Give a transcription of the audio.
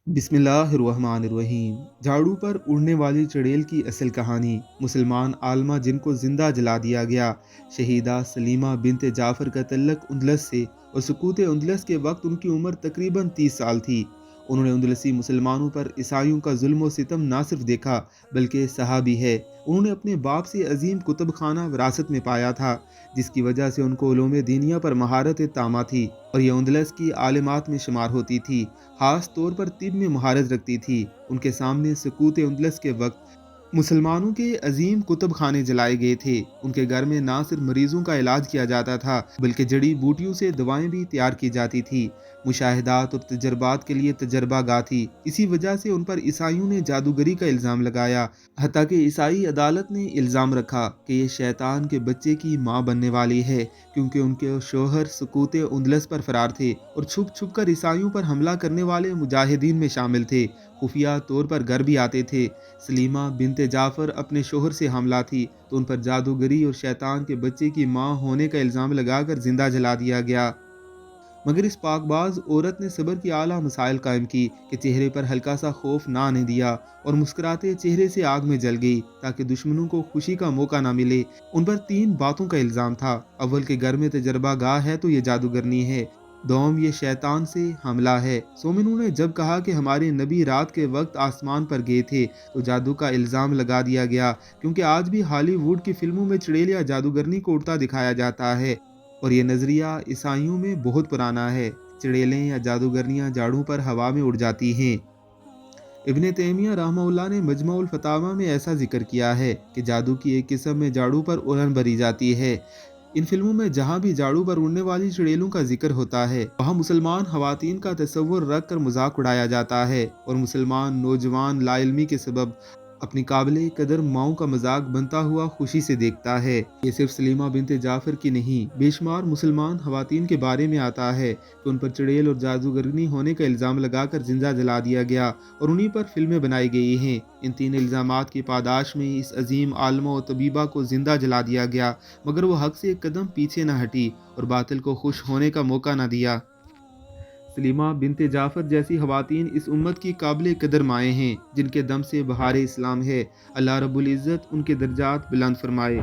بسم اللہ الرحمن الرحیم۔ جھاڑو پر اڑنے والی چڑیل کی اصل کہانی۔ مسلمان عالمہ جن کو زندہ جلا دیا گیا۔ شہیدہ سلیمہ بنت جعفر کا تعلق اندلس سے اور سقوط اندلس کے وقت ان کی عمر تقریباً 30 سال تھی۔ انہوں نے اندلسی مسلمانوں پر عیسائیوں کا ظلم و ستم نہ صرف دیکھا بلکہ سہا بھی ہے۔ انہوں نے اپنے باپ سے عظیم کتب خانہ وراثت میں پایا تھا، جس کی وجہ سے ان کو علوم دینیہ پر مہارت تامہ تھی، اور یہ اندلس کی عالمات میں شمار ہوتی تھی۔ خاص طور پر طب میں مہارت رکھتی تھی۔ ان کے سامنے سقوط اندلس کے وقت مسلمانوں کے عظیم کتب خانے جلائے گئے تھے۔ ان کے گھر میں نہ صرف مریضوں کا علاج کیا جاتا تھا بلکہ جڑی بوٹیوں سے دوائیں بھی تیار کی جاتی تھی۔ مشاہدات اور تجربات کے لیے تجربہ گاہ تھی۔ اسی وجہ سے ان پر عیسائیوں نے جادوگری کا الزام لگایا، حتیٰ کہ عیسائی عدالت نے الزام رکھا کہ یہ شیطان کے بچے کی ماں بننے والی ہے، کیونکہ ان کے شوہر سقوط اندلس پر فرار تھے اور چھپ چھپ کر عیسائیوں پر حملہ کرنے والے مجاہدین میں شامل تھے۔ خفیہ طور پر گھر بھی آتے تھے۔ سلیمہ بنت جعفر اپنے شوہر سے حاملہ تھی تو ان پر جادوگری اور شیطان کے بچے کی ماں ہونے کا الزام لگا کر زندہ جلا دیا گیا۔ مگر اس پاک باز عورت نے صبر کی اعلیٰ مسائل قائم کی کہ چہرے پر ہلکا سا خوف نہ آنے دیا، اور مسکراتے چہرے سے آگ میں جل گئی تاکہ دشمنوں کو خوشی کا موقع نہ ملے۔ ان پر 3 باتوں کا الزام تھا۔ اول کہ گھر میں تجربہ گاہ ہے تو یہ جادوگرنی ہے۔ دوم، یہ شیطان سے حملہ ہے۔ مومنوں نے جب کہا کہ ہمارے نبی رات کے وقت آسمان پر گئے تھے تو جادو کا الزام لگا دیا گیا، کیونکہ آج بھی ہالی ووڈ کی فلموں میں چڑیل یا جادوگرنی کو اڑتا دکھایا جاتا ہے، اور یہ نظریہ عیسائیوں میں بہت پرانا ہے۔ چڑیلیں یا جادوگرنیاں جھاڑو پر ہوا میں اڑ جاتی ہیں۔ ابن تیمیہ رحمہ اللہ نے مجمع الفتاوی میں ایسا ذکر کیا ہے کہ جادو کی ایک قسم میں جھاڑو پر اڑن بھری جاتی ہے۔ ان فلموں میں جہاں بھی جھاڑو پر اڑنے والی چڑیلوں کا ذکر ہوتا ہے، وہاں مسلمان خواتین کا تصور رکھ کر مذاق اڑایا جاتا ہے، اور مسلمان نوجوان لا علمی کے سبب اپنی قابل قدر ماؤں کا مذاق بنتا ہوا خوشی سے دیکھتا ہے۔ یہ صرف سلیمہ بنت جعفر کی نہیں، بے شمار مسلمان خواتین کے بارے میں آتا ہے کہ ان پر چڑیل اور جادوگرنی ہونے کا الزام لگا کر زندہ جلا دیا گیا، اور انہی پر فلمیں بنائی گئی ہیں۔ ان 3 الزامات کی پاداش میں اس عظیم عالمہ و طبیبہ کو زندہ جلا دیا گیا، مگر وہ حق سے ایک قدم پیچھے نہ ہٹی اور باطل کو خوش ہونے کا موقع نہ دیا۔ سلیمہ بنت جعفر جیسی خواتین اس امت کی قابل قدر مائیں ہیں، جن کے دم سے بہار اسلام ہے۔ اللہ رب العزت ان کے درجات بلند فرمائے۔